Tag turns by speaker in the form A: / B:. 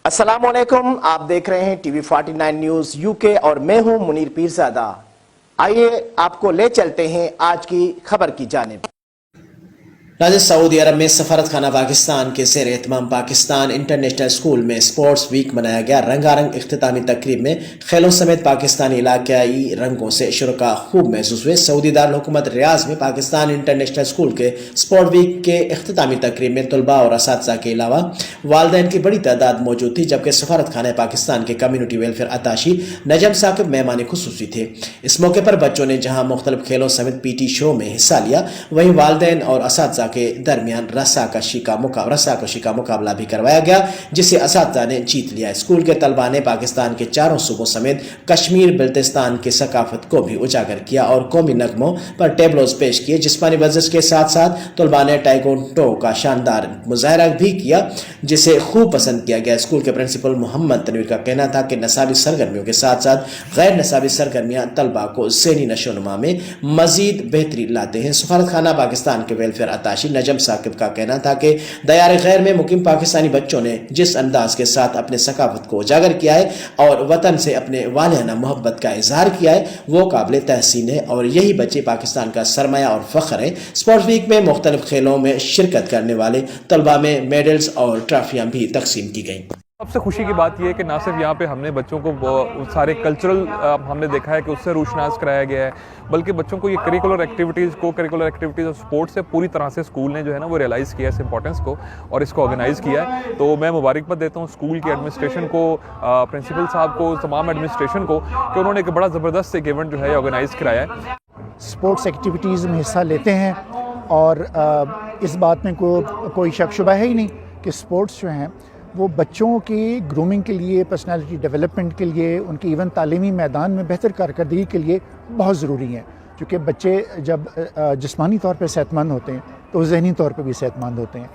A: अस्सलामुअलैकुम, आप देख रहे हैं टीवी 49 न्यूज यूके और मैं हूं मुनीर पीरजादा। आइए आपको ले चलते हैं आज की खबर की जानिब। नाज़रीन, सऊदी अरब में सफारत खाना पाकिस्तान के ज़ेर एहतमाम पाकिस्तान इंटरनेशनल स्कूल में स्पोर्ट्स वीक मनाया गया। रंगारंग इख्तितामी तकरीब में खेलों समेत पाकिस्तानी इलाकाई रंगों से शुरका खूब महसूस हुए। सऊदी दारुल हुकूमत रियाज में पाकिस्तान इंटरनेशनल स्कूल के स्पोर्ट वीक के इख्तितामी तकरीब में तलबा और असातिज़ा के अलावा वालिदैन की बड़ी तादाद मौजूद थी, जबकि सफारत खाना पाकिस्तान के कम्यूनिटी वेलफेयर अताशी नजम साकिब मेहमान खुसूसी थे। इस मौके पर बच्चों ने जहां मुख्तलिफ खेलों समेत पीटी शो में हिस्सा लिया, वहीं वालिदैन और असातिज़ा के दरमियान रस्साकशी का मुकाबला भी करवाया गया, जिसे असातिज़ा ने जीत लिया। स्कूल के तलबा ने पाकिस्तान के चारों सूबों समेत कश्मीर बल्तिस्तान की सकाफत को भी उजागर किया और कौमी नगमों पर टेबलोज पेश किए। जिस्मानी वर्जिश के साथ साथ तलबा ने टाइकोंडो का शानदार मुजाहरा भी किया, जिसे खूब पसंद किया गया। स्कूल के प्रिंसिपल मोहम्मद तनवीर का कहना था कि नसाबी सरगर्मियों के साथ साथ गैर नसाबी सरगर्मियां तलबा को ज़हनी नशोनुमा में मजीद बेहतरी लाते हैं। सफारत खाना पाकिस्तान के वेलफेयर अताशी नजम साकिब का कहना था कि दयार गैर में मुकीम पाकिस्तानी बच्चों ने जिस अंदाज के साथ अपने सकाफत को उजागर किया है और वतन से अपने वालियाना मोहब्बत का इजहार किया है, वो काबिल तहसीन है और यही बच्चे पाकिस्तान का सरमाया और फख्र है। स्पोर्ट्स वीक में मुख्तलिफ खेलों में शिरकत करने वाले तलबा में मेडल्स और ट्रॉफियां भी तकसीम की गई।
B: सबसे खुशी की बात यह है कि ना सिर्फ यहाँ पे हमने बच्चों को सारे कल्चरल हमने देखा है कि उससे रोशनास कराया गया है, बल्कि बच्चों को ये करिकुलर एक्टिविटीज़ और स्पोर्ट्स से पूरी तरह से स्कूल ने जो है ना वो रियलाइज़ किया है इस इंपॉर्टेंस को और इसको ऑर्गेनाइज़ किया है। तो मैं मुबारकबाद देता हूँ स्कूल की एडमिनिस्ट्रेशन को, प्रिंसिपल साहब को, तमाम एडमिनिस्ट्रेशन को कि उन्होंने एक बड़ा ज़बरदस्त एक इवेंट जो है ऑर्गेनाइज़ कराया है।
C: स्पोर्ट्स एक्टिविटीज़ में हिस्सा लेते हैं और इस बात में कोई शक शुबा है ही नहीं कि स्पोर्ट्स जो हैं वो बच्चों की ग्रूमिंग के लिए, पर्सनालिटी डेवलपमेंट के लिए, उनकी इवन तालीमी मैदान में बेहतर कारकर्दगी के लिए बहुत ज़रूरी हैं। क्योंकि बच्चे जब जिस्मानी तौर पर सेहतमंद होते हैं तो ज़हनी तौर पर भी सेहतमंद होते हैं।